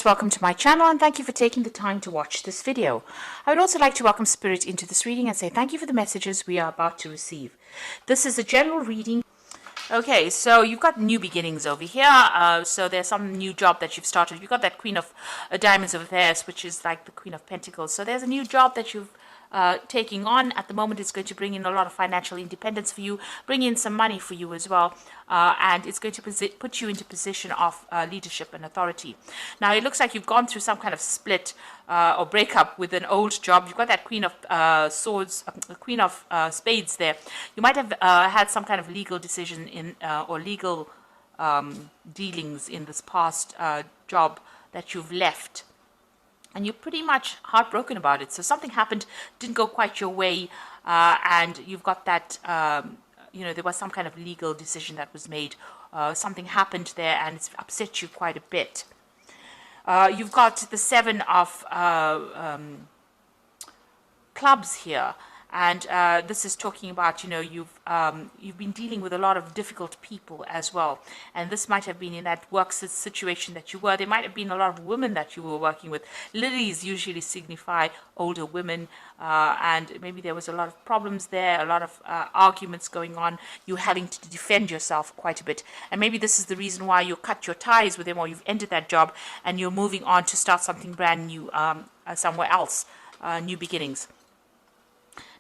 Welcome to my channel and thank you for taking the time to watch this video. I would also like to welcome Spirit into this reading and say thank you for the messages we are about to receive. This is a general reading. Okay, so you've got new beginnings over here. So there's some new job that you've started. You've got that Queen of Diamonds over there, which is like the Queen of Pentacles. So there's a new job that you've taking on at the moment. It's going to bring in a lot of financial independence for you, bring in some money for you as well, and it's going to put you into position of leadership and authority. Now it looks like you've gone through some kind of split or breakup with an old job. You've got that Queen of Swords, Queen of Spades there. You might have had some kind of legal decision in or legal dealings in this past job that you've left. And you're pretty much heartbroken about it. So something happened, didn't go quite your way, and you've got that, there was some kind of legal decision that was made. Something happened there, and it's upset you quite a bit. You've got the Seven of Clubs here. And this is talking about, you've been dealing with a lot of difficult people as well. And this might have been in that work situation that you were. There might have been a lot of women that you were working with. Lilies usually signify older women. And maybe there was a lot of problems there, a lot of arguments going on. You having to defend yourself quite a bit. And maybe this is the reason why you cut your ties with them, or you've ended that job and you're moving on to start something brand new somewhere else, new beginnings.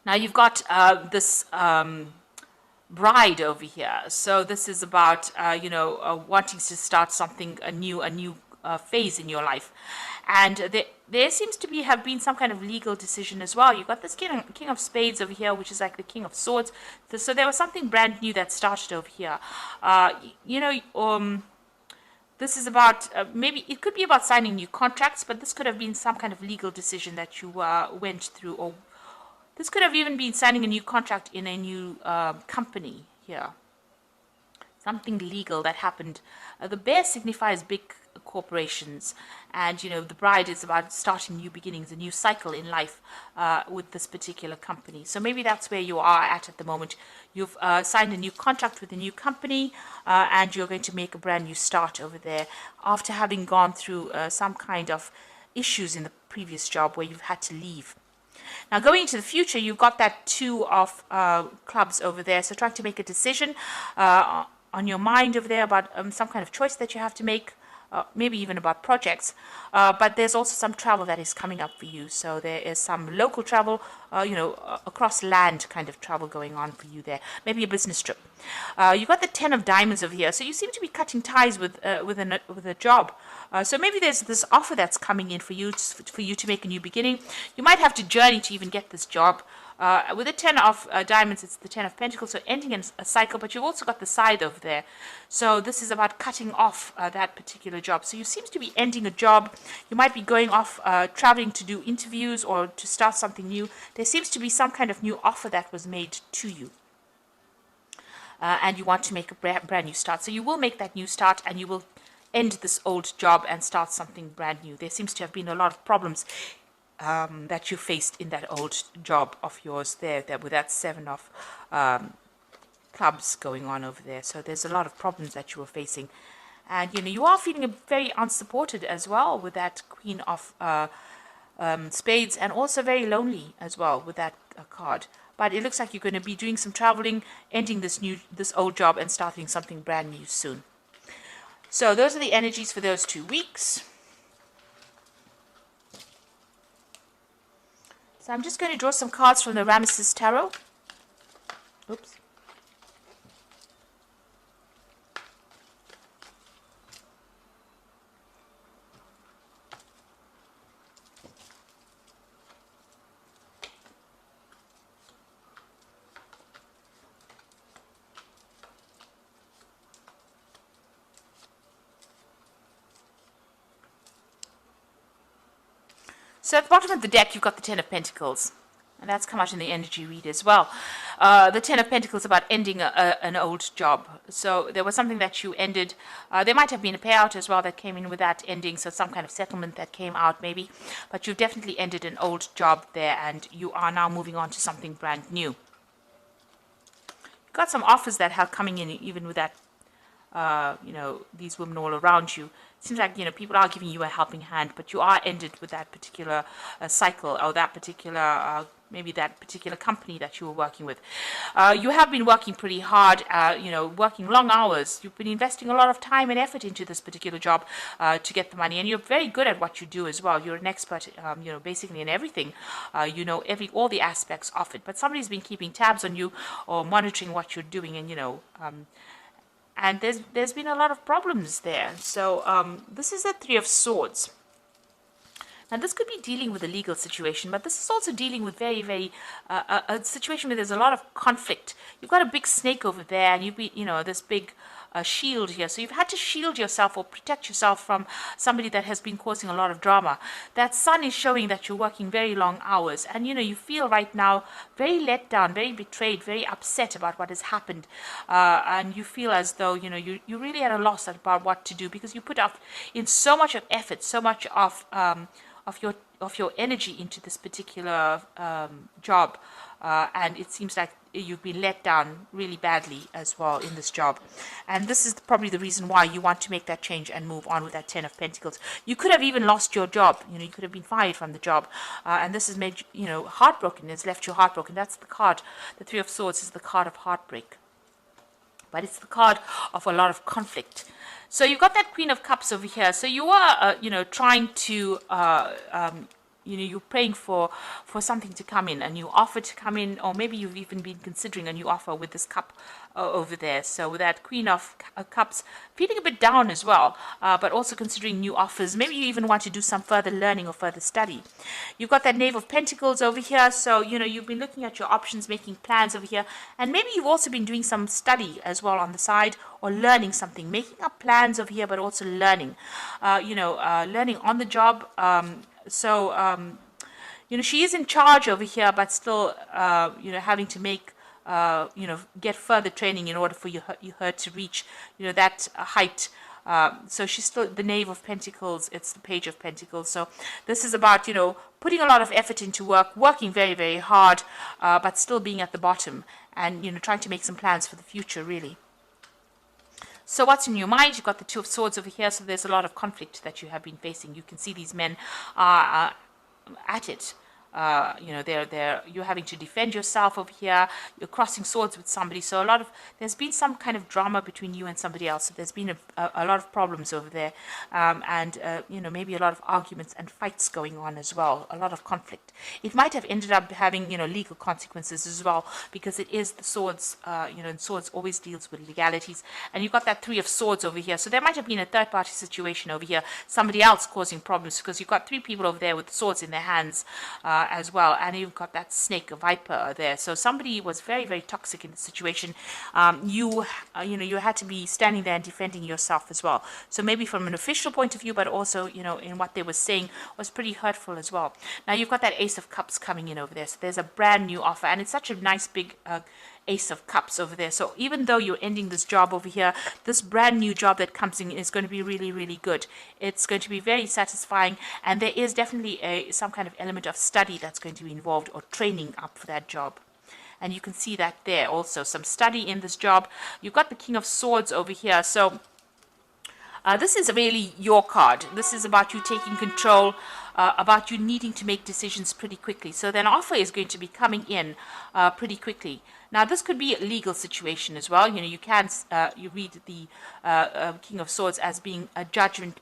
Now you've got this bride over here. So this is about, wanting to start something, a new phase in your life. And there seems to have been some kind of legal decision as well. You've got this King of Spades over here, which is like the King of Swords. So there was something brand new that started over here. This is about, maybe it could be about signing new contracts, but this could have been some kind of legal decision that you went through, or this could have even been signing a new contract in a new company here. Something legal that happened. The bear signifies big corporations. And, the bride is about starting new beginnings, a new cycle in life with this particular company. So maybe that's where you are at the moment. You've signed a new contract with a new company and you're going to make a brand new start over there after having gone through some kind of issues in the previous job where you've had to leave. Now, going into the future, you've got that Two of Clubs over there. So trying to make a decision on your mind over there about some kind of choice that you have to make, maybe even about projects. But there's also some travel that is coming up for you. So there is some local travel, across land kind of travel going on for you there. Maybe a business trip. You've got the Ten of Diamonds over here. So you seem to be cutting ties with a job. So maybe there's this offer that's coming in for you to make a new beginning. You might have to journey to even get this job. With the Ten of Diamonds, it's the Ten of Pentacles, so ending in a cycle, but you've also got the Scythe over there. So this is about cutting off that particular job. So you seem to be ending a job. You might be going off, traveling to do interviews or to start something new. There seems to be some kind of new offer that was made to you. And you want to make a brand new start. So you will make that new start and you will end this old job and start something brand new. There seems to have been a lot of problems that you faced in that old job of yours there with that Seven of Clubs going on over there. So there's a lot of problems that you were facing. And, you are feeling very unsupported as well with that Queen of Spades, and also very lonely as well with that card. But it looks like you're going to be doing some traveling, ending this old job and starting something brand new soon. So those are the energies for those 2 weeks. So I'm just going to draw some cards from the Ramesses Tarot. Oops. So at the bottom of the deck, you've got the Ten of Pentacles. And that's come out in the energy read as well. The Ten of Pentacles about ending an old job. So there was something that you ended. There might have been a payout as well that came in with that ending. So some kind of settlement that came out maybe. But you've definitely ended an old job there. And you are now moving on to something brand new. You've got some offers that are coming in even with that, these women all around you. seems like, people are giving you a helping hand, but you are ended with that particular cycle, or that particular maybe that particular company that you were working with. You have been working pretty hard, working long hours. You've been investing a lot of time and effort into this particular job to get the money, and you're very good at what you do as well. You're an expert, basically in everything. All the aspects of it. But somebody's been keeping tabs on you or monitoring what you're doing, and and there's been a lot of problems there. So this is the Three of Swords. Now, this could be dealing with a legal situation, but this is also dealing with very, very a situation where there's a lot of conflict. You've got a big snake over there, and you've been, this big shield here. So you've had to shield yourself or protect yourself from somebody that has been causing a lot of drama. That sun is showing that you're working very long hours, and you feel right now very let down, very betrayed, very upset about what has happened, and you feel as though you really at a loss about what to do, because you put up in so much of effort, so much of your energy into this particular job, and it seems like you've been let down really badly as well in this job. And this is probably the reason why you want to make that change and move on with that Ten of Pentacles. You could have even lost your job. You could have been fired from the job, and this has made you heartbroken. It's left you heartbroken. That's the card. The Three of Swords is the card of heartbreak, but it's the card of a lot of conflict. So you've got that Queen of Cups over here. So you are, trying to, you're praying for something to come in, a new offer to come in, or maybe you've even been considering a new offer with this cup over there. So with that Queen of Cups, feeling a bit down as well, but also considering new offers. Maybe you even want to do some further learning or further study. You've got that Knave of Pentacles over here. So, you've been looking at your options, making plans over here. And maybe you've also been doing some study as well on the side, or learning something, making up plans over here, but also learning, learning on the job. She is in charge over here, but still, having to make, get further training in order for her to reach, that height. So she's still the Knave of Pentacles. It's the Page of Pentacles. So this is about, putting a lot of effort into work, working very, very hard, but still being at the bottom, and, trying to make some plans for the future, really. So what's in your mind? You've got the Two of Swords over here, so there's a lot of conflict that you have been facing. You can see these men are at it. You're having to defend yourself over here. You're crossing swords with somebody. So there's been some kind of drama between you and somebody else. So there's been a lot of problems over there, and maybe a lot of arguments and fights going on as well. A lot of conflict. It might have ended up having legal consequences as well, because it is the swords. And swords always deals with legalities. And you've got that Three of Swords over here. So there might have been a third-party situation over here. Somebody else causing problems, because you've got three people over there with swords in their hands. As well, and you've got that snake, a viper there. So somebody was very, very toxic in the situation. You had to be standing there and defending yourself as well. So maybe from an official point of view, but also in what they were saying was pretty hurtful as well. Now you've got that Ace of Cups coming in over there. So there's a brand new offer, and it's such a nice big Ace of Cups over there. So even though you're ending this job over here, this brand new job that comes in is going to be really, really good. It's going to be very satisfying, and there is definitely some kind of element of study that's going to be involved, or training up for that job. And you can see that there also, some study in this job. You've got the King of Swords over here. So this is really your card. This is about you taking control, about you needing to make decisions pretty quickly. So then offer is going to be coming in pretty quickly. Now, this could be a legal situation as well. You can you read the King of Swords as being a judgment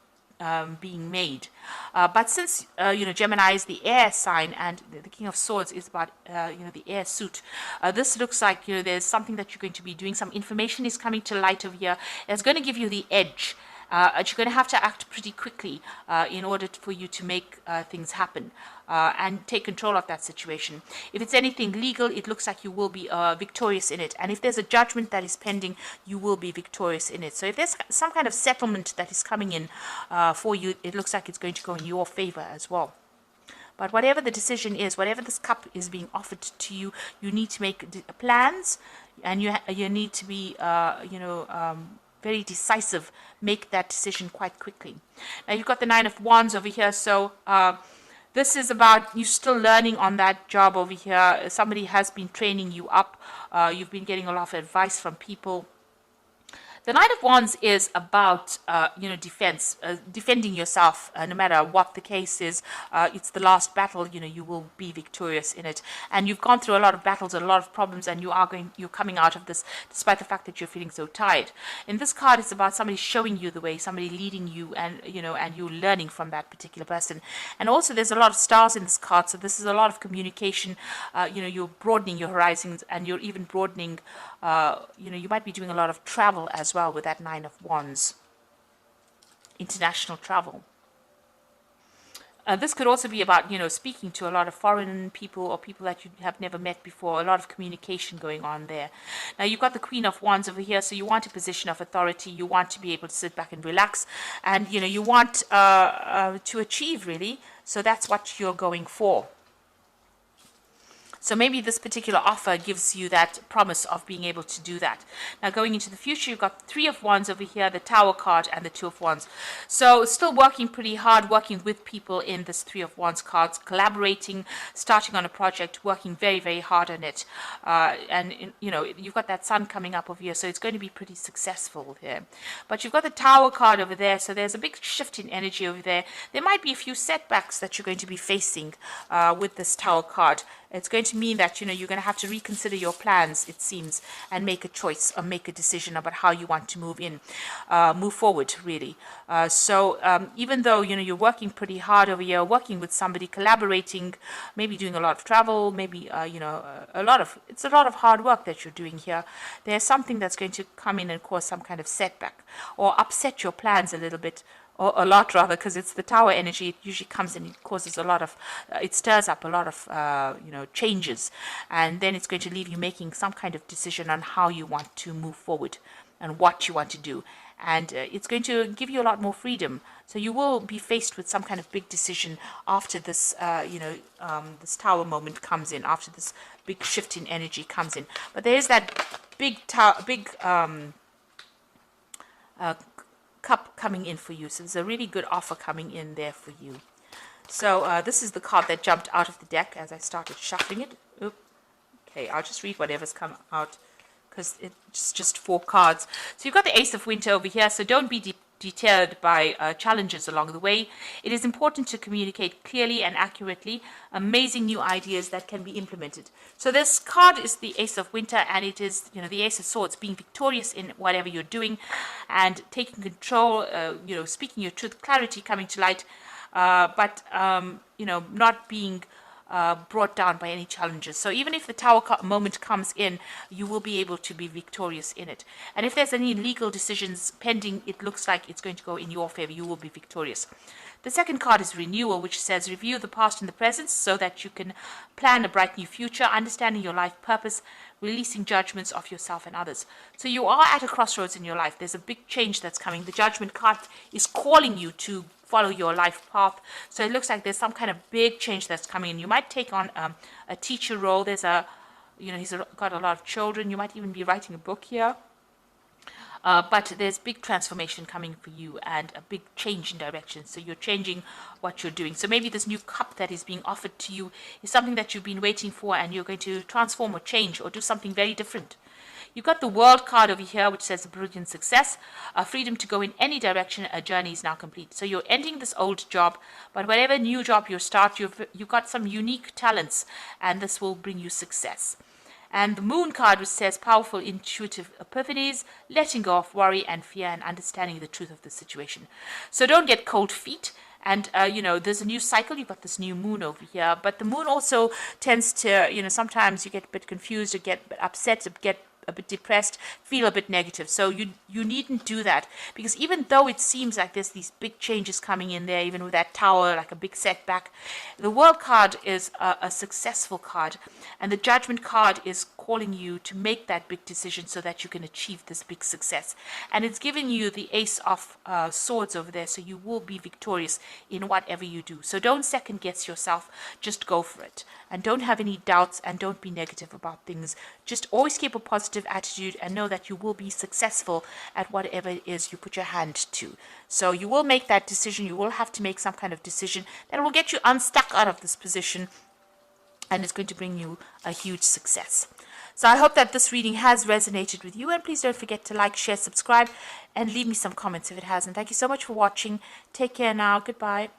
being made. But since, Gemini is the air sign, and the King of Swords is about, the air suit, this looks like, there's something that you're going to be doing. Some information is coming to light over here. It's going to give you the edge. You're going to have to act pretty quickly in order for you to make things happen and take control of that situation. If it's anything legal, it looks like you will be victorious in it. And if there's a judgment that is pending, you will be victorious in it. So if there's some kind of settlement that is coming in for you, it looks like it's going to go in your favor as well. But whatever the decision is, whatever this cup is being offered to you, you need to make plans, and you need to be, very decisive, make that decision quite quickly. Now you've got the Nine of Wands over here, so this is about you still learning on that job over here. Somebody has been training you up. You've been getting a lot of advice from people The Knight of Wands is about, defense, defending yourself, no matter what the case is. It's the last battle. You will be victorious in it, and you've gone through a lot of battles, a lot of problems, and you're coming out of this, despite the fact that you're feeling so tired. In this card, it's about somebody showing you the way, somebody leading you, and you're learning from that particular person. And also, there's a lot of stars in this card, so this is a lot of communication. You're broadening your horizons, and you're even broadening. You might be doing a lot of travel as well with that Nine of Wands. International travel. This could also be about, speaking to a lot of foreign people or people that you have never met before, a lot of communication going on there. Now, you've got the Queen of Wands over here, so you want a position of authority. You want to be able to sit back and relax, and, you want to achieve, really. So that's what you're going for. So maybe this particular offer gives you that promise of being able to do that. Now, going into the future, you've got Three of Wands over here, the Tower card, and the Two of Wands. So still working pretty hard, working with people in this Three of Wands cards, collaborating, starting on a project, working very, very hard on it. You've got that Sun coming up over here, so it's going to be pretty successful here. But you've got the Tower card over there, so there's a big shift in energy over there. There might be a few setbacks that you're going to be facing with this Tower card. It's going to mean that, you're going to have to reconsider your plans, it seems, and make a choice or make a decision about how you want to move forward, really. Even though, you're working pretty hard over here, working with somebody, collaborating, maybe doing a lot of travel, maybe, it's a lot of hard work that you're doing here. There's something that's going to come in and cause some kind of setback or upset your plans a little bit. Or a lot, rather, because it's the Tower energy. It usually comes and it causes a lot of, it stirs up a lot of, changes. And then it's going to leave you making some kind of decision on how you want to move forward and what you want to do. And it's going to give you a lot more freedom. So you will be faced with some kind of big decision after this, this Tower moment comes in, after this big shift in energy comes in. But there is that big cup coming in for you. So there's a really good offer coming in there for you. So this is the card that jumped out of the deck as I started shuffling it. Oop. Okay, I'll just read whatever's come out because it's just 4 cards. So you've got the Ace of Winter over here, so don't be deterred by challenges along the way. It is important to communicate clearly and accurately amazing new ideas that can be implemented. So this card is the Ace of Winter, and it is, the Ace of Swords, being victorious in whatever you're doing and taking control, speaking your truth, clarity coming to light, but not being brought down by any challenges. So even if the Tower moment comes in, you will be able to be victorious in it. And if there's any legal decisions pending, it looks like it's going to go in your favor. You will be victorious. The second card is Renewal, which says review the past and the present so that you can plan a bright new future, understanding your life purpose, releasing judgments of yourself and others. So you are at a crossroads in your life. There's a big change that's coming. The Judgment card is calling you to follow your life path. So it looks like there's some kind of big change that's coming in. You might take on a teacher role. There's he's got a lot of children. You might even be writing a book here. But there's big transformation coming for you and a big change in direction. So you're changing what you're doing. So maybe this new cup that is being offered to you is something that you've been waiting for, and you're going to transform or change or do something very different. You've got the World card over here, which says brilliant success, freedom to go in any direction. A journey is now complete. So you're ending this old job, but whatever new job you start, you've got some unique talents, and this will bring you success. And the Moon card, which says powerful intuitive epiphanies, letting go of worry and fear, and understanding the truth of the situation. So don't get cold feet. And, there's a new cycle. You've got this new moon over here. But the moon also tends to, sometimes you get a bit confused or get upset, or get a bit depressed, feel a bit negative. So you needn't do that, because even though it seems like there's these big changes coming in there, even with that Tower, like a big setback, the World card is a successful card, and the Judgment card is calling you to make that big decision so that you can achieve this big success. And it's giving you the Ace of Swords over there, so you will be victorious in whatever you do. So don't second guess yourself, just go for it. And don't have any doubts, and don't be negative about things. Just always keep a positive attitude and know that you will be successful at whatever it is you put your hand to. So you will make that decision. You will have to make some kind of decision that will get you unstuck out of this position, and it's going to bring you a huge success. So I hope that this reading has resonated with you, and please don't forget to like, share, subscribe, and leave me some comments if it hasn't. Thank you so much for watching. Take care now. Goodbye.